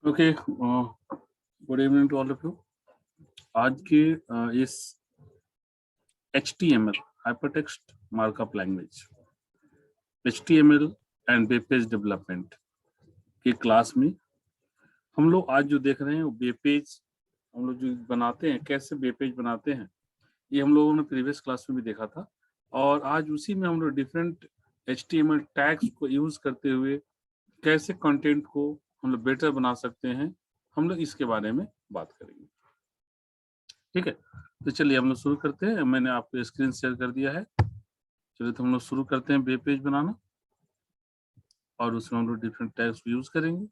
Okay, good evening to all of you. आज के इस HTML hypertext markup language HTML and web page development की class में हम लोग आज जो देख रहे हैं वो वेब पेज हम लोग जो बनाते हैं, कैसे वेब पेज बनाते हैं, ये हम लोगों ने प्रीवियस क्लास में भी देखा था। और आज उसी में हम लोग डिफरेंट HTML टैग्स को यूज करते हुए कैसे कंटेंट को हम लोग बेटर बना सकते हैं, हम लोग इसके बारे में बात करेंगे। ठीक है, तो चलिए हम लोग शुरू करते हैं। मैंने आपको स्क्रीन शेयर कर दिया है। चलिए तो हम लोग शुरू करते हैं वेब पेज बनाना, और उसमें हम लोग डिफरेंट टैग्स यूज करेंगे।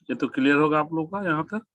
ये तो क्लियर होगा आप लोग का यहाँ तक।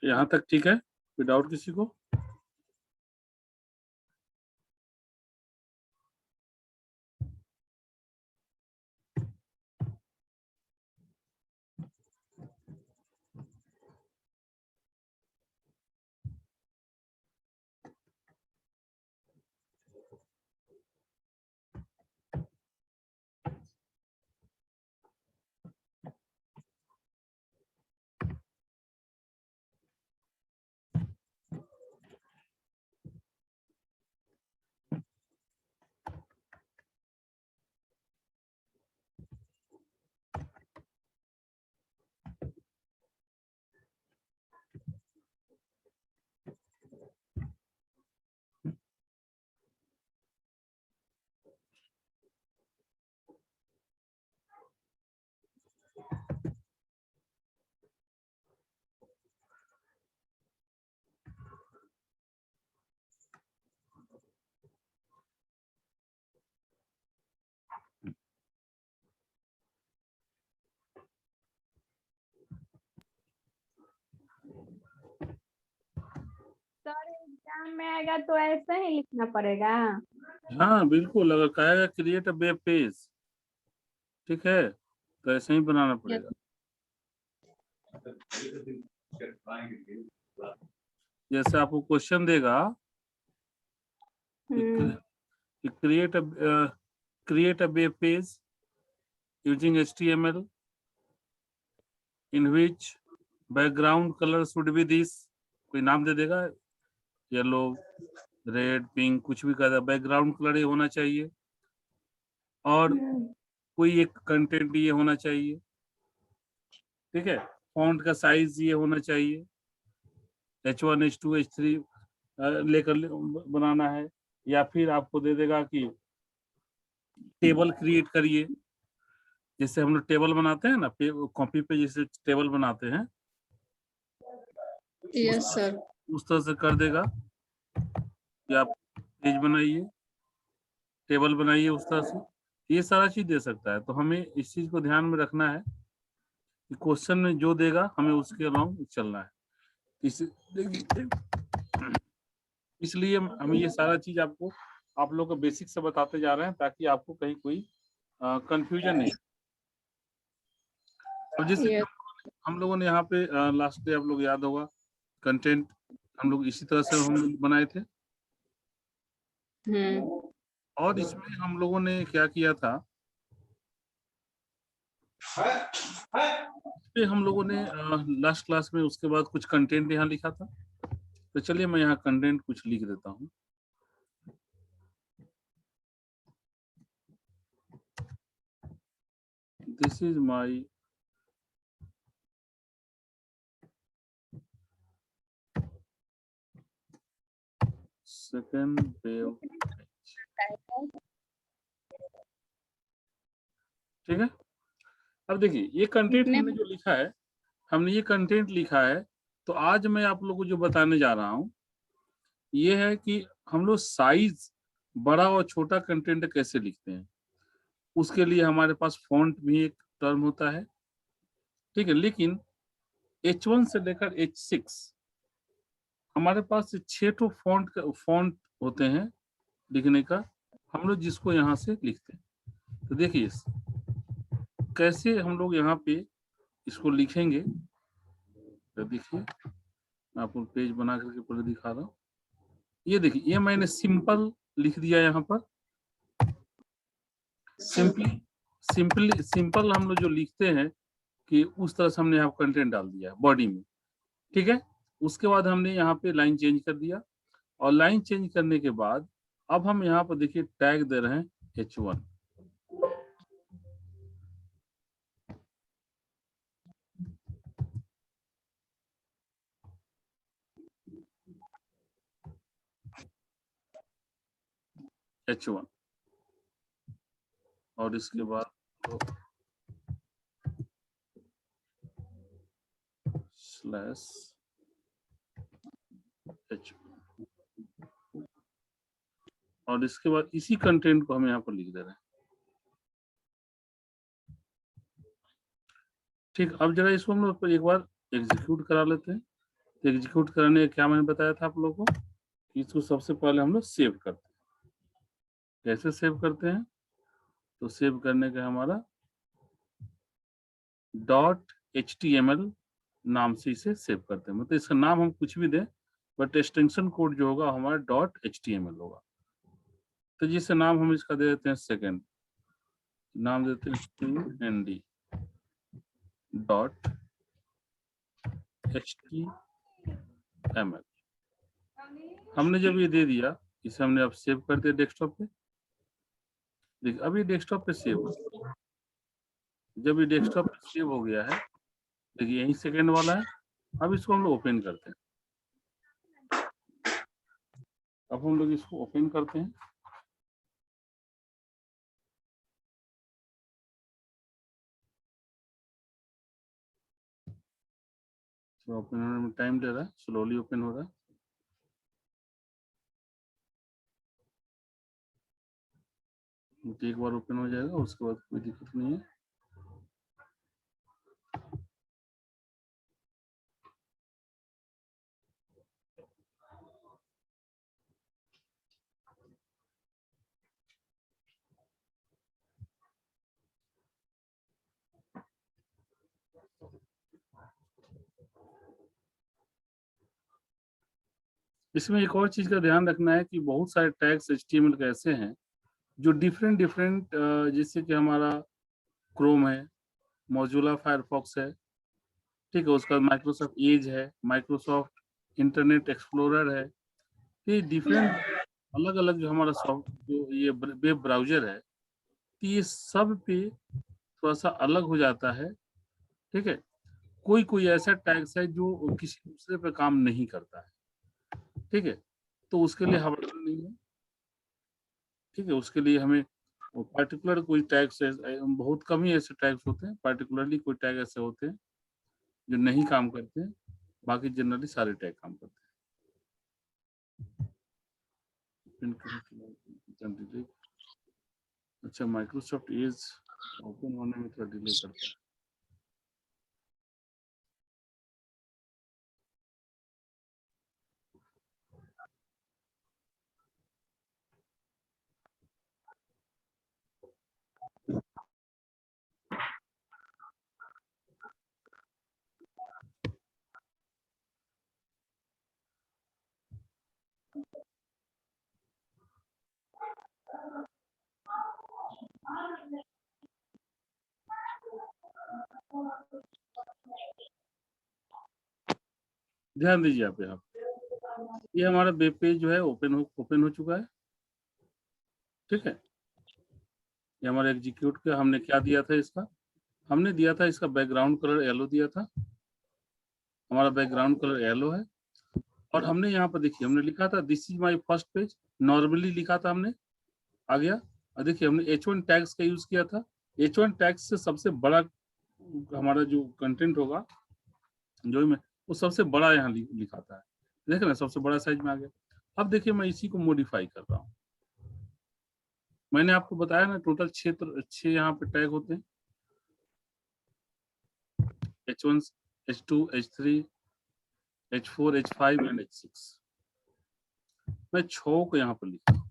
यहाँ तक ठीक है, कोई डाउट किसी को? सर एग्जाम में आएगा तो ऐसा ही लिखना पड़ेगा। हाँ बिल्कुल, अगर कहेगा क्रिएट अ वेब पेज, ठीक है, तो ऐसे ही बनाना पड़ेगा। जैसे आपको क्वेश्चन देगा create a web page using HTML in which background colour should be this, कोई नाम दे देगा, येलो, रेड, पिंक, कुछ भी कर, बैकग्राउंड कलर ये होना चाहिए। और कोई एक कंटेंट ये होना चाहिए, ठीक है। फॉन्ट का साइज ये होना चाहिए, H1 H2 H3 लेकर बनाना है। या फिर आपको दे देगा कि टेबल क्रिएट करिए, जैसे हम लोग टेबल बनाते हैं ना, कॉपी पे जैसे टेबल बनाते हैं, यस सर। उस तरह से कर देगा कि आप पेज बनाइए, टेबल बनाइए, उस तरह से ये सारा चीज दे सकता है। तो हमें इस चीज को ध्यान में रखना है कि क्वेश्चन में जो देगा हमें उसके अलाउंग चलना है। इसलिए हम ये सारा चीज आपको, आप लोग को बेसिक से बताते जा रहे हैं, ताकि आपको कहीं कोई कंफ्यूजन नहीं। अब जैसे हम लोगों ने यहाँ पे लास्ट डे, आप लोग याद होगा, कंटेंट हम लोग इसी तरह से हम लोग बनाए थे। और इसमें हम लोगों ने क्या किया था, पे हम लोगों ने लास्ट क्लास में उसके बाद कुछ कंटेंट यहाँ लिखा था। तो चलिए मैं यहाँ कंटेंट कुछ लिख देता हूँ। This is my second wave, ठीक है। अब देखिए ये कंटेंट हमने जो लिखा है, हमने ये कंटेंट लिखा है। तो आज मैं आप लोगों को जो बताने जा रहा हूँ ये है कि हम लोग साइज बड़ा और छोटा कंटेंट कैसे लिखते हैं। उसके लिए हमारे पास फॉन्ट भी एक टर्म होता है, ठीक है। लेकिन H1 से लेकर H6 हमारे पास 6 तो फॉन्ट होते हैं लिखने का, हम लोग जिसको यहाँ से लिखते हैं। तो देखिए कैसे हम लोग यहाँ पे इसको लिखेंगे। तो देखिए मैं आपको पेज बना करके पहले दिखा रहा हूँ। ये देखिए, ये मैंने सिंपल लिख दिया यहाँ पर। सिंपल हम लोग जो लिखते हैं कि उस तरह से हमने यहाँ कंटेंट डाल दिया बॉडी में, ठीक है। उसके बाद हमने यहाँ पे लाइन चेंज कर दिया, और लाइन चेंज करने के बाद अब हम यहाँ पर देखिए टैग दे रहे हैं H1। H1 और इसके बाद स्लैश H1 और इसके बाद इसी कंटेंट को हम यहाँ पर लिख दे रहे हैं, ठीक। अब जरा इसको हम लोग एक बार एग्जीक्यूट करा लेते हैं। तो एग्जीक्यूट कराने का क्या मैंने बताया था आप लोगों को, इसको सबसे पहले हम लोग सेव करते हैं। कैसे सेव करते हैं, तो सेव करने का हमारा .html नाम से इसे सेव करते हैं। मतलब इसका नाम हम कुछ भी दें, बट एक्सटेंशन कोड जो होगा हमारा .html होगा। तो जिससे नाम हम इसका दे देते हैं सेकंड, नाम देते हैं stnd .html। हमने जब ये दे दिया, इसे हमने अब सेव कर दिया डेस्कटॉप पे। देखिए अब ये डेस्कटॉप पे सेव हो, जब ये डेस्कटॉप पे सेव हो गया है, देखिए यही सेकंड वाला है। अब इसको हम लोग ओपन करते हैं। अब हम लोग इसको ओपन करते हैं। तो ओपन होने में टाइम ले रहा है, स्लोली ओपन हो रहा है। एक बार ओपन हो जाएगा, उसके बाद कोई दिक्कत नहीं है। इसमें एक और चीज का ध्यान रखना है कि बहुत सारे टैग्स HTML के ऐसे हैं जो डिफरेंट जैसे कि हमारा क्रोम है, मोजुला फायरफॉक्स है, ठीक है, उसका माइक्रोसॉफ्ट एज है, माइक्रोसॉफ्ट इंटरनेट एक्सप्लोरर है, ये डिफरेंट अलग अलग जो हमारा सॉफ्ट जो ये वेब ब्राउजर है, ये सब पे थोड़ा सा अलग हो जाता है। ठीक है, कोई कोई ऐसा टैग्स है जो किसी दूसरे पे काम नहीं करता है। ठीक है, तो उसके लिए हवाला नहीं है। ठीक है, उसके लिए हमें पर्टिकुलर कोई टैग्स, बहुत कम ही ऐसे टैग्स होते हैं, पर्टिकुलरली कोई टैग ऐसे होते हैं जो नहीं काम करते हैं, बाकी जनरली सारे टैग काम करते हैं। अच्छा, माइक्रोसॉफ्ट एज ओपन होने में थोड़ा डिले करता है। ध्यान दीजिए आप यहाँ, ये हमारा वेब पेज जो है ओपन हो चुका है। ठीक है, ये हमारा एग्जीक्यूट का हमने क्या दिया था, इसका हमने दिया था, इसका बैकग्राउंड कलर येलो दिया था। हमारा बैकग्राउंड कलर येलो है। और हमने यहाँ पर देखिए, हमने लिखा था this is my first page, normally लिखा था हमने, आ गया। और देखिए हमने H1 टैग्स का यूज किया था। H1 टैग्स से सबसे बड़ा हमारा जो कंटेंट होगा, जो में वो सबसे बड़ा यहाँ लिखा था, देख रहे हैं, सबसे बड़ा साइज में आ गया। अब देखिए मैं इसी को मॉडिफाई कर रहा हूँ। मैंने आपको बताया ना, टोटल 6 यहाँ पे टैग होते हैं, H1, H2, H3, H4, H5 and H6। मैं 6 को यहाँ पर लिखा।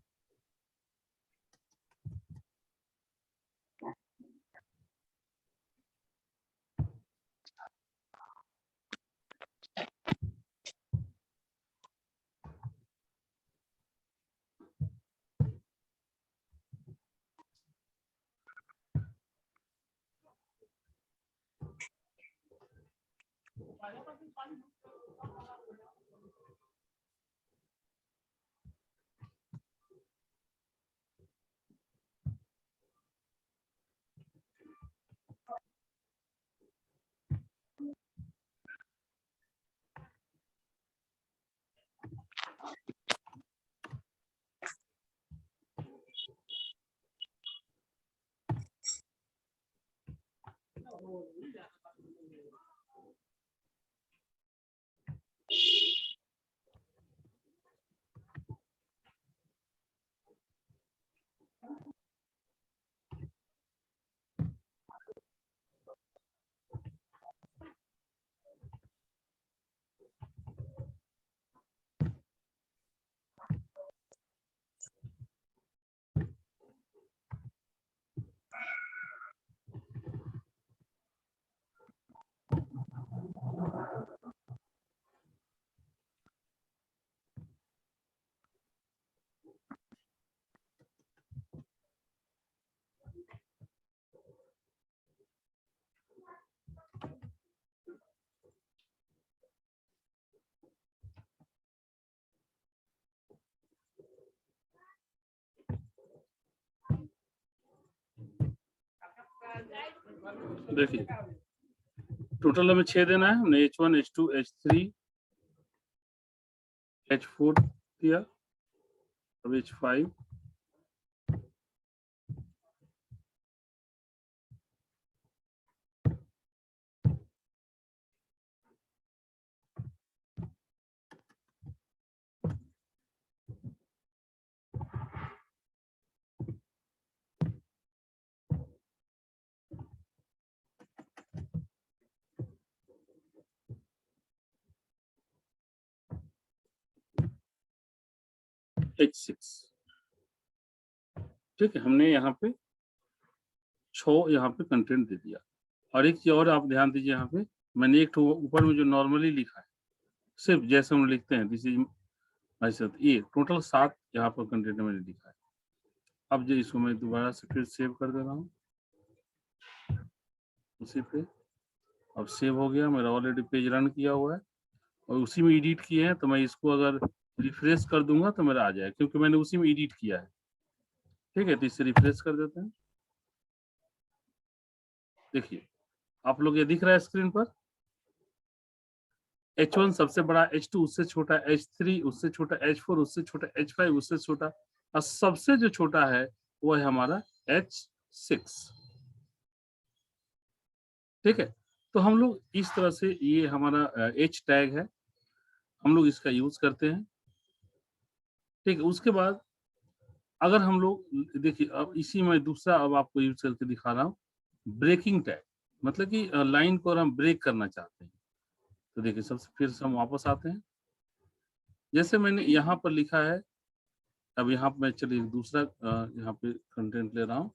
देखिए टोटल हमें 6 देना है। हमने H1, H2, H3, H4 दिया, अब H5, H6। ठीक है, हमने यहाँ पे 6 यहाँ पे कंटेंट दे दिया। और एक चीज और आप ध्यान दीजिए, यहाँ पे मैंने एक ऊपर में जो नॉर्मली लिखा है, सिर्फ जैसे हम लिखते हैं दिस इज ऐसे, ये टोटल 7 यहाँ पर कंटेंट मैंने लिखा है। अब जो इसको मैं दोबारा से फिर सेव कर दे रहा हूँ उसी पे। अब सेव हो गया, मेरा ऑलरेडी पेज रन किया हुआ है और उसी में एडिट किए हैं, तो मैं इसको अगर रिफ्रेश कर दूंगा तो मेरा आ जाएगा, क्योंकि मैंने उसी में एडिट किया है। ठीक है, तो इससे रिफ्रेश कर देते हैं। देखिए आप लोग ये दिख रहा है स्क्रीन पर, H1 सबसे बड़ा, H2 उससे छोटा, H3 उससे छोटा, H4 उससे छोटा, H5 उससे छोटा, और सबसे जो छोटा है वो है हमारा H6। ठीक है, तो हम लोग इस तरह से, ये हमारा H टैग है, हम लोग इसका यूज करते हैं। ठीक है, उसके बाद अगर हम लोग देखिए, अब इसी में दूसरा अब आपको यूज करके दिखा रहा हूँ, ब्रेकिंग टैग, मतलब कि लाइन को हम ब्रेक करना चाहते हैं। तो देखिए सबसे फिर से हम वापस आते हैं, जैसे मैंने यहाँ पर लिखा है, अब यहाँ पे मैं चलिए दूसरा यहाँ पे कंटेंट ले रहा हूँ।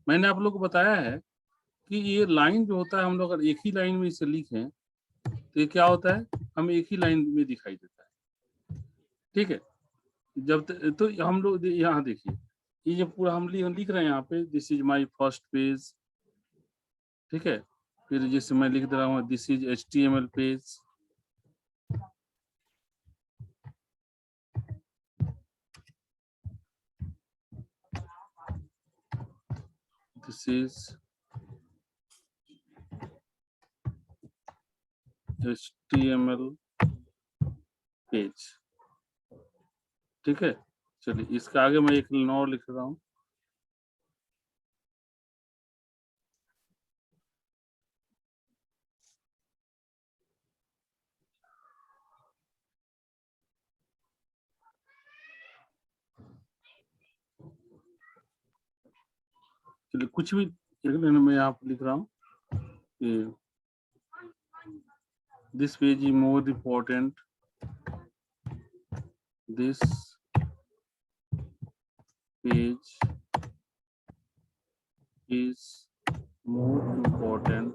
मैंने आप लोग को बताया है कि ये लाइन जो होता है, हम लोग अगर एक ही लाइन में इसे लिखें तो ये क्या होता है, हमें एक ही लाइन में दिखाई देता है। ठीक है, तो हम लोग यहाँ देखिए, ये जो पूरा हम लिख रहे हैं यहाँ पे, this is my first page. ठीक है, फिर जैसे मैं लिख दे रहा हूँ, this is HTML page. This is HTML page. ठीक है, चलिए इसके आगे मैं एक लाइन और लिख रहा हूँ, चलिए कुछ भी एक लाइन में यहाँ पे लिख रहा हूँ कि this page is more important, this page is more important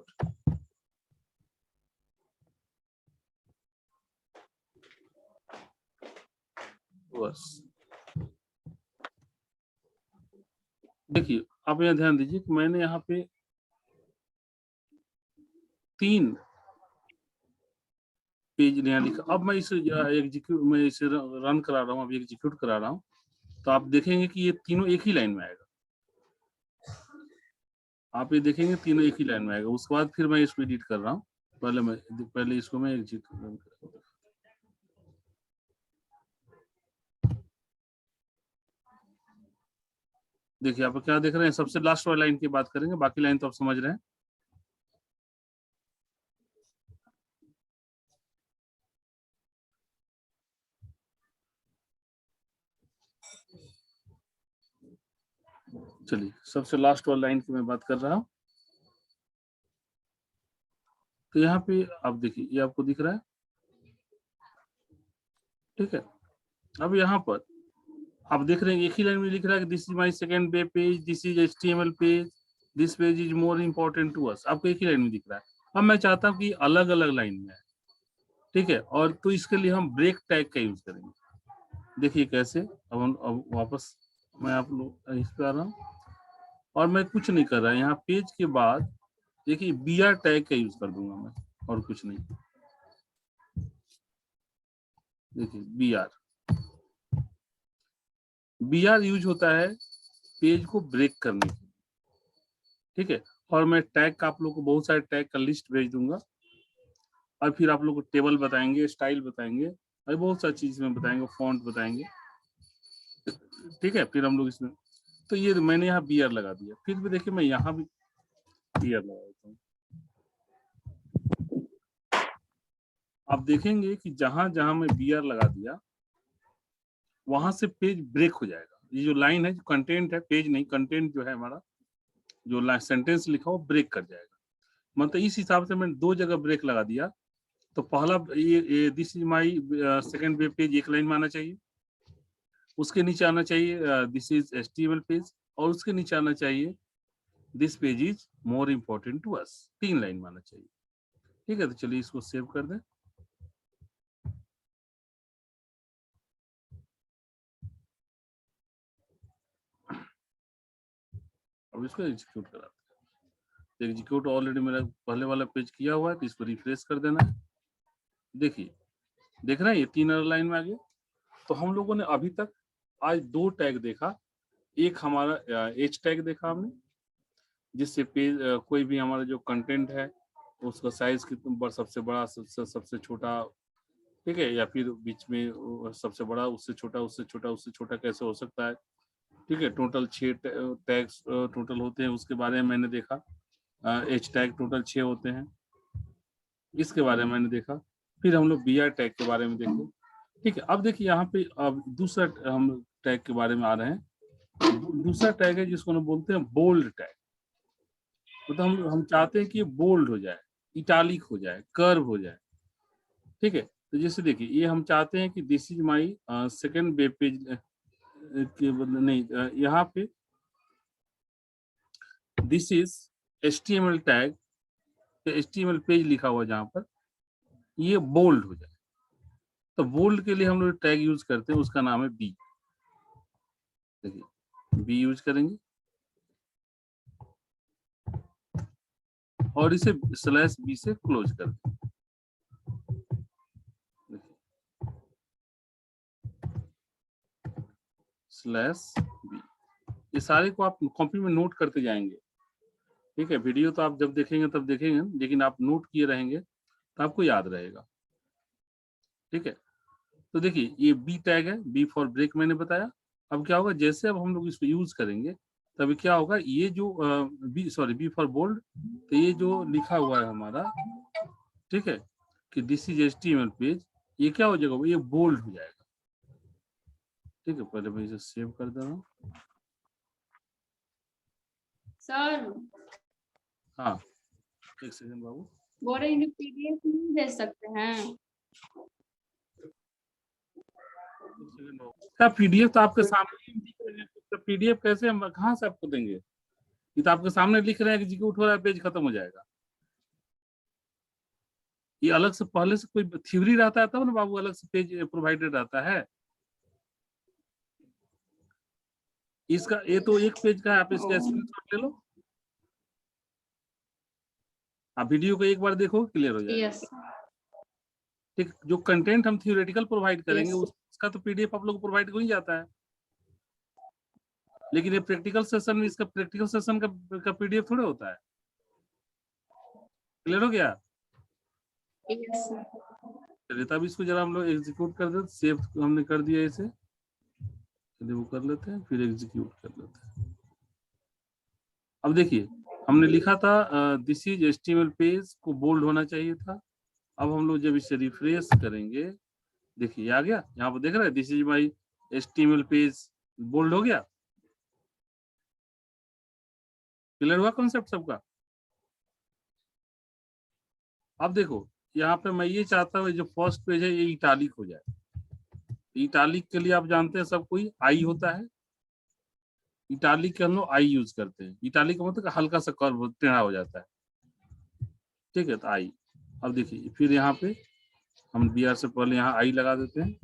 to us। देखिए आप यहाँ ध्यान दीजिए कि मैंने यहाँ पे 3 पेज यहाँ लिखा। अब मैं इसे मैं इसे रन करा रहा हूँ, अब एग्जीक्यूट करा रहा हूँ, तो आप देखेंगे कि ये तीनों एक ही लाइन में आएगा। आप ये देखेंगे तीनों एक ही लाइन में आएगा। उसके बाद फिर मैं इसको एडिट कर रहा हूँ, पहले इसको मैं एग्जीक्यूट। देखिए आप क्या देख रहे हैं, सबसे लास्ट वाली लाइन की बात करेंगे, बाकी लाइन तो आप समझ रहे हैं। चलिए सबसे लास्ट वाली लाइन की मैं बात कर रहा हूँ, तो यहाँ पे आप देखिए, ये आपको दिख रहा है। ठीक है, अब यहाँ पर आप देख रहे हैं एक ही लाइन में लिख रहा है कि this is my second web page, this is HTML page, this page is more important to us. आपको एक ही लाइन में दिख रहा है। अब मैं चाहता हूँ कि अलग अलग लाइन में है। ठीक है, और तो इसके लिए हम ब्रेक टैग का यूज करेंगे। देखिए कैसे, अब वापस मैं आप लोग इस पे आ रहा हूँ और मैं कुछ नहीं कर रहा, यहाँ पेज के बाद देखिए BR टैग का यूज कर दूंगा मैं, और कुछ नहीं। देखिए BR यूज होता है पेज को ब्रेक करने के लिए। ठीक है, और मैं टैग का आप लोग को बहुत सारे टैग का लिस्ट भेज दूंगा, और फिर आप लोग को टेबल बताएंगे, स्टाइल बताएंगे, और बहुत सारी चीज में बताएंगे, फॉन्ट बताएंगे। ठीक है, फिर हम लोग इसमें, तो ये मैंने यहाँ BR लगा दिया। फिर भी देखिए मैं यहाँ भी BR लगा देता हूँ। आप देखेंगे कि जहां जहां मैं BR लगा दिया वहां से पेज ब्रेक हो जाएगा। ये जो लाइन है, जो कंटेंट है, पेज नहीं, कंटेंट जो है हमारा, जो सेंटेंस लिखा हो ब्रेक कर जाएगा। मतलब इस हिसाब से मैंने 2 जगह ब्रेक लगा दिया। तो पहला ये this is my second web page, एक लाइन में आना चाहिए। उसके नीचे आना चाहिए दिस इज HTML पेज, और उसके नीचे आना चाहिए this page is more important to us. 3 line में आना चाहिए। ठीक है, तो चलिए इसको सेव कर दें। अब इसको एग्जीक्यूट कराते हैं। एग्जीक्यूट ऑलरेडी मेरा पहले वाला पेज किया हुआ है, तो इसको रिफ्रेश कर देना है। देखिए, देख रहे हैं ये 3 लाइन में आ गया। तो हम लोगों ने अभी तक आज 2 टैग देखा। एक हमारा एच टैग देखा हमने, जिससे पेज कोई भी हमारा जो कंटेंट है उसका साइज कितना, सबसे बड़ा, सबसे छोटा, ठीक है, या फिर बीच में सबसे बड़ा, उससे छोटा, उससे छोटा, उससे छोटा कैसे हो सकता है। ठीक है, टोटल 6 टैग्स टोटल होते हैं, उसके बारे में मैंने देखा। एच टैग टोटल 6 होते हैं, इसके बारे में मैंने देखा। फिर हम लोग बी आर टैग के बारे में देखे। ठीक है, अब देखिए यहाँ पे अब दूसरा हम टैग के बारे में आ रहे हैं। दूसरा टैग है जिसको हम बोलते हैं बोल्ड टैग। मतलब हम चाहते हैं कि ये बोल्ड हो जाए, इटालिक हो जाए, कर्व हो जाए। ठीक है, तो जैसे देखिए ये हम चाहते हैं कि this is my second web page के नहीं, यहाँ पे this is HTML tag, HTML page लिखा हुआ जहां पर, ये बोल्ड हो जाए। तो बोल्ड के लिए हम लोग टैग यूज करते हैं, उसका नाम है बी। देखिए बी यूज करेंगे और इसे /b से क्लोज कर दें। /b, ये सारे को आप कॉपी में नोट करते जाएंगे। ठीक है, वीडियो तो आप जब देखेंगे तब देखेंगे, लेकिन आप नोट किए रहेंगे तो आपको याद रहेगा। ठीक है, तो देखिए ये बी टैग है, बी फॉर ब्रेक मैंने बताया। अब क्या होगा, जैसे अब हम लोग इसको यूज करेंगे तभी क्या होगा, ये जो बी फॉर बोल्ड, तो ये जो लिखा हुआ है हमारा, ठीक है, कि दिस इज HTML पेज, ये क्या हो जाएगा, ये बोल्ड हो जाएगा। ठीक है, पहले मैं इसे सेव कर दे रहा हूँ। सर हाँ, एक सेकंड बाबू, बोल रहे हैं PDF नहीं दे सकते हैं। क्या PDF तो आपके सामने ही दिख रहे हैं, तो PDF कैसे हम कहाँ से आपको देंगे? ये तो आपके सामने लिख रहे हैं कि एग्जीक्यूट हो रहा है, पेज खत्म हो जाएगा। ये अलग से पहले से कोई थ्योरी रहता है तब ना बाबू, अलग से पेज प्रोवाइडेड रहता है। इसका ये तो एक पेज का है, आप इसका स्क्रीनशॉट ले लो, आप वीडियो को एक बार देखो, क्लियर हो जाएगा। यस ठीक, जो कंटेंट हम थ्योरेटिकल प्रोवाइड करेंगे Yes. उसका तो PDF आप लोग को प्रोवाइड हो ही जाता है, लेकिन ये प्रैक्टिकल सेशन में इसका प्रैक्टिकल सेशन का PDF थोड़ा होता है। क्लियर हो गया? यस चलिए तब इसको जरा हम लोग एग्जीक्यूट कर देते, सेव हमने कर दिया इसे, चलिए वो कर लेते हैं, फिर एग्जीक्यूट कर लेते हैं। अब देखिए हमने लिखा था दिस इज HTML पेज को बोल्ड होना चाहिए था। अब हम लोग जब इसे रिफ्रेश करेंगे, देखिए आ गया, यहाँ पर देख रहे हैं this is my HTML page, bold हो गया। क्लियर हुआ कॉन्सेप्ट सबका? अब देखो यहाँ पे मैं ये चाहता हूँ जो फर्स्ट पेज है ये इटालिक हो जाए। इटालिक के लिए आप जानते हैं सब कोई आई होता है, इटालिक के हम लोग आई यूज करते हैं। इटालिक का मतलब हल्का सा कर्व टेढ़ा हो जाता है। ठीक है, तो आई। अब देखिए फिर यहाँ पे हम BR से पहले यहाँ आई लगा देते हैं,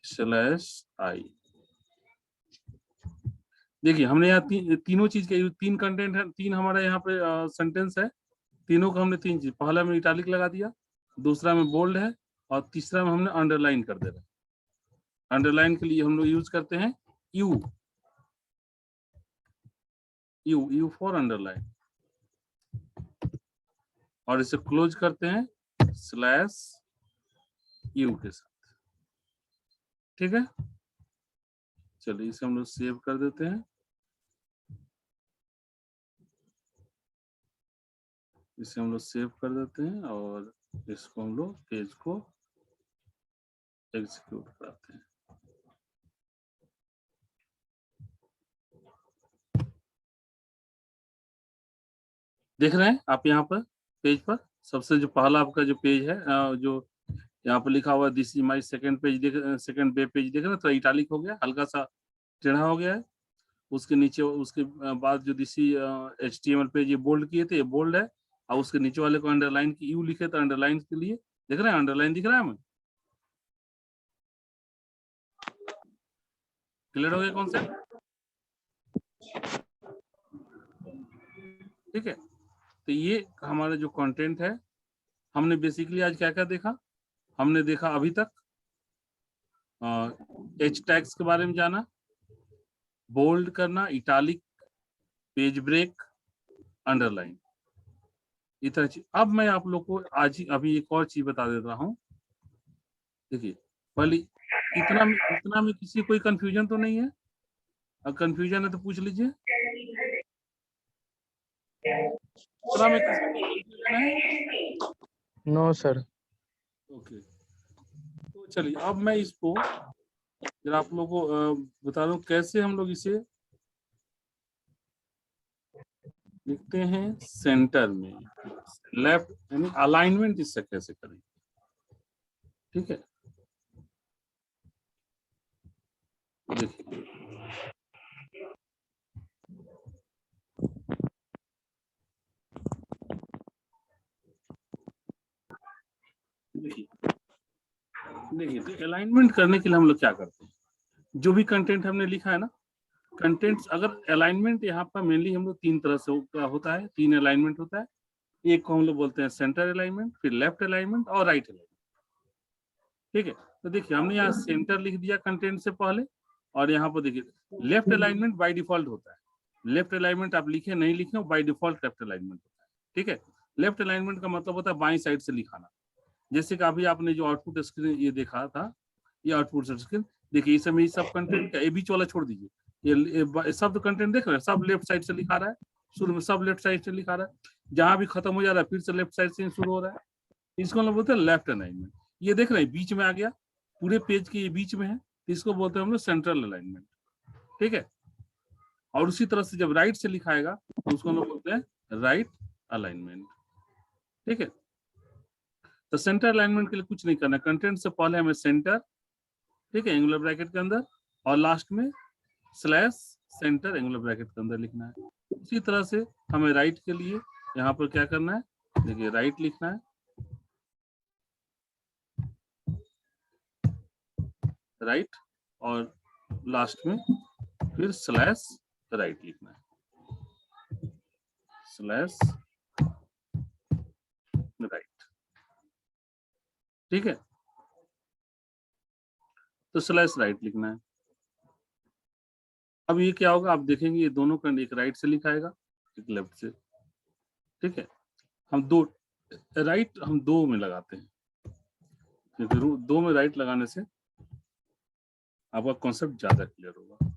/i। देखिए हमने यहाँ तीनों चीज के 3 कंटेंट है, 3 हमारा यहाँ पे सेंटेंस है, तीनों को हमने 3 चीज, पहला में इटालिक लगा दिया, दूसरा में बोल्ड है, और तीसरा में हमने अंडरलाइन कर दे रहे हैं। अंडरलाइन के लिए हम लोग यूज करते हैं यू, यू फॉर अंडरलाइन, और इसे क्लोज करते हैं /u के साथ। ठीक है, चलिए इसे हम लोग सेव कर देते हैं, इसे हम लोग सेव कर देते हैं और इसको हम लोग पेज को एग्जीक्यूट कराते हैं। देख रहे हैं आप यहाँ पर पेज पर सबसे जो पहला आपका जो पेज है, जो यहाँ पर लिखा हुआ this is my second page, second web page देख रहे हैं, तो इटालिक हो गया, हल्का सा टेढ़ा हो गया है। उसके नीचे उसके बाद जो दिस HTML पेज ये बोल्ड किए थे, ये बोल्ड है, और उसके नीचे वाले को अंडरलाइन की यू लिखे तो अंडरलाइन के लिए देख रहे हैं, अंडरलाइन दिख रहा है हमें? क्लियर हो गया कॉन्सेप्ट? ठीक है, तो ये हमारा जो कंटेंट है, हमने बेसिकली आज क्या क्या देखा? हमने देखा अभी तक एच टैग्स के बारे में जाना, बोल्ड करना, इटालिक, पेज ब्रेक, अंडरलाइन, इतना चीज। अब मैं आप लोग को आज ही अभी एक और चीज बता देता हूँ। देखिए पहले इतना में किसी कोई कंफ्यूजन तो नहीं है? अगर कंफ्यूजन है तो पूछ लीजिए। इतना में किसी को कंफ्यूजन है? No sir. ओके, तो चलिए अब मैं इसको जरा आप लोगों को बता दूं कैसे हम लोग इसे लिखते हैं सेंटर में, लेफ्ट यानी अलाइनमेंट इससे कैसे करेंगे। ठीक है, देखिए देखिए तो अलाइनमेंट करने के लिए हम लोग क्या करते हैं, जो भी कंटेंट हमने लिखा है ना, कंटेंट्स अगर अलाइनमेंट यहाँ पर मेनली हम लोग तीन तरह से होता है, तीन अलाइनमेंट होता है। एक को हम लोग बोलते हैं सेंटर अलाइनमेंट, फिर लेफ्ट अलाइनमेंट और राइट अलाइनमेंट। ठीक है, तो देखिए हमने यहाँ सेंटर लिख दिया कंटेंट से पहले, और यहाँ पर देखिए लेफ्ट अलाइनमेंट बाय डिफॉल्ट होता है। लेफ्ट अलाइनमेंट आप लिखे नहीं लिखे, बाय डिफॉल्ट लेफ्ट अलाइनमेंट होता है। ठीक है, लेफ्ट अलाइनमेंट का मतलब होता है बाईं साइड से लिखाना। जैसे कि अभी आपने जो आउटपुट स्क्रीन ये देखा था, ये आउटपुट स्क्रीन देखिए, इस समय सब कंटेंट का ए बीच वाला छोड़ दीजिए, ये सब कंटेंट देख रहे हैं, सब लेफ्ट साइड से लिखा रहा है। शुरू में सब लेफ्ट साइड से लिखा रहा है, जहां भी खत्म हो जा रहा है फिर से लेफ्ट साइड से शुरू हो रहा है। इसको हम लोग बोलते हैं लेफ्ट अलाइनमेंट। ये देख रहे हैं बीच में आ गया, पूरे पेज के ये बीच में है, इसको बोलते हैं हम लोग सेंट्रल अलाइनमेंट। ठीक है, और उसी तरह से जब राइट से लिखाएगा तो उसको हम लोग बोलते हैं राइट अलाइनमेंट। ठीक है, तो सेंटर अलाइनमेंट के लिए कुछ नहीं करना, कंटेंट से पहले हमें सेंटर, ठीक है, एंगुलर ब्रैकेट के अंदर, और लास्ट में स्लैश सेंटर एंगुलर ब्रैकेट के अंदर लिखना है। उसी तरह से हमें राइट के लिए यहाँ पर क्या करना है, देखिए राइट लिखना है, राइट, और लास्ट में फिर स्लैश राइट लिखना है, स्लैश राइट। ठीक है, तो स्लैश राइट लिखना है। अब ये क्या होगा, आप देखेंगे ये दोनों का एक राइट से लिखाएगा, एक लेफ्ट से। ठीक है, हम दो राइट हम दो में लगाते हैं, क्योंकि दो में राइट लगाने से आपका कॉन्सेप्ट ज्यादा क्लियर होगा।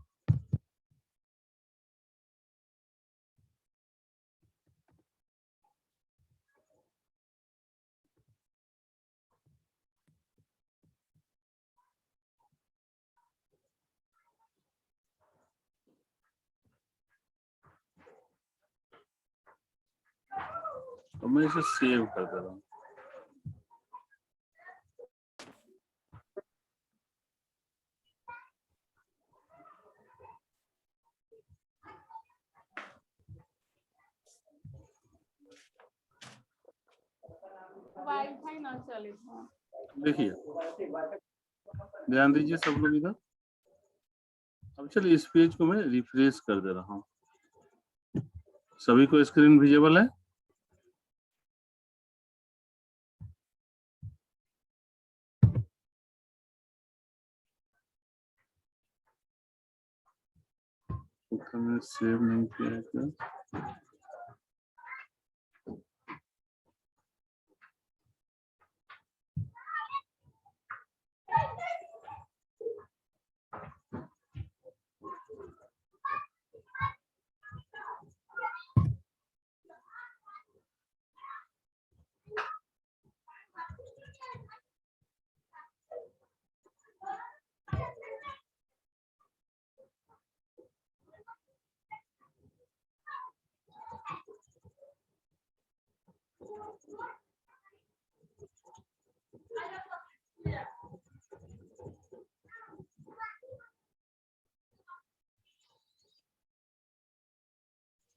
तो मैं इसे सेव कर दे रहा हूँ। वाईफाई ना चले था। देखिए ध्यान दीजिए सब लोग इधर। अब चलिए इस पेज को मैं रिफ्रेश कर दे रहा हूँ। सभी को स्क्रीन विजिबल है? मैंने सेव नहीं किया है क्या?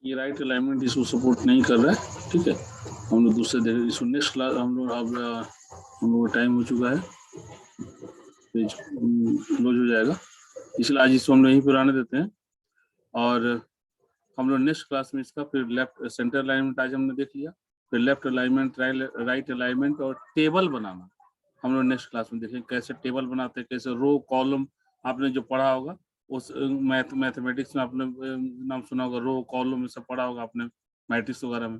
ये राइट अलाइनमेंट इसको सपोर्ट नहीं कर रहा है, ठीक है। हम लोग दूसरे देख इसको नेक्स्ट क्लास हम लोग अब हम लोग टाइम हो चुका है, पेज क्लोज हो जाएगा, इसलिए आज इसको हम लोग यहीं पर आने देते हैं। और हम लोग नेक्स्ट क्लास में इसका फिर लेफ्ट सेंटर अलाइनमेंट आज हमने देख लिया, फिर लेफ्ट अलाइनमेंट, राइट अलाइनमेंट और टेबल बनाना हम लोग नेक्स्ट क्लास में देखेंगे। कैसे टेबल बनाते हैं, कैसे रो कॉलम, आपने जो पढ़ा होगा उस मैथमेटिक्स में आपने नाम सुना होगा, रो कॉलम में सब पढ़ा होगा आपने मैट्रिक्स वगैरह में,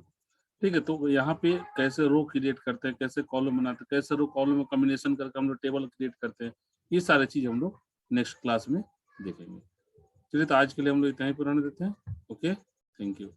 ठीक है। तो यहाँ पे कैसे रो क्रिएट करते हैं, कैसे कॉलम बनाते हैं, कैसे रो कॉलम में कॉम्बिनेशन करके हम लोग टेबल क्रिएट करते हैं, ये सारी चीज हम लोग नेक्स्ट क्लास में देखेंगे। चलिए, तो आज के लिए हम लोग इतना ही पुराने देते हैं। Okay, thank you.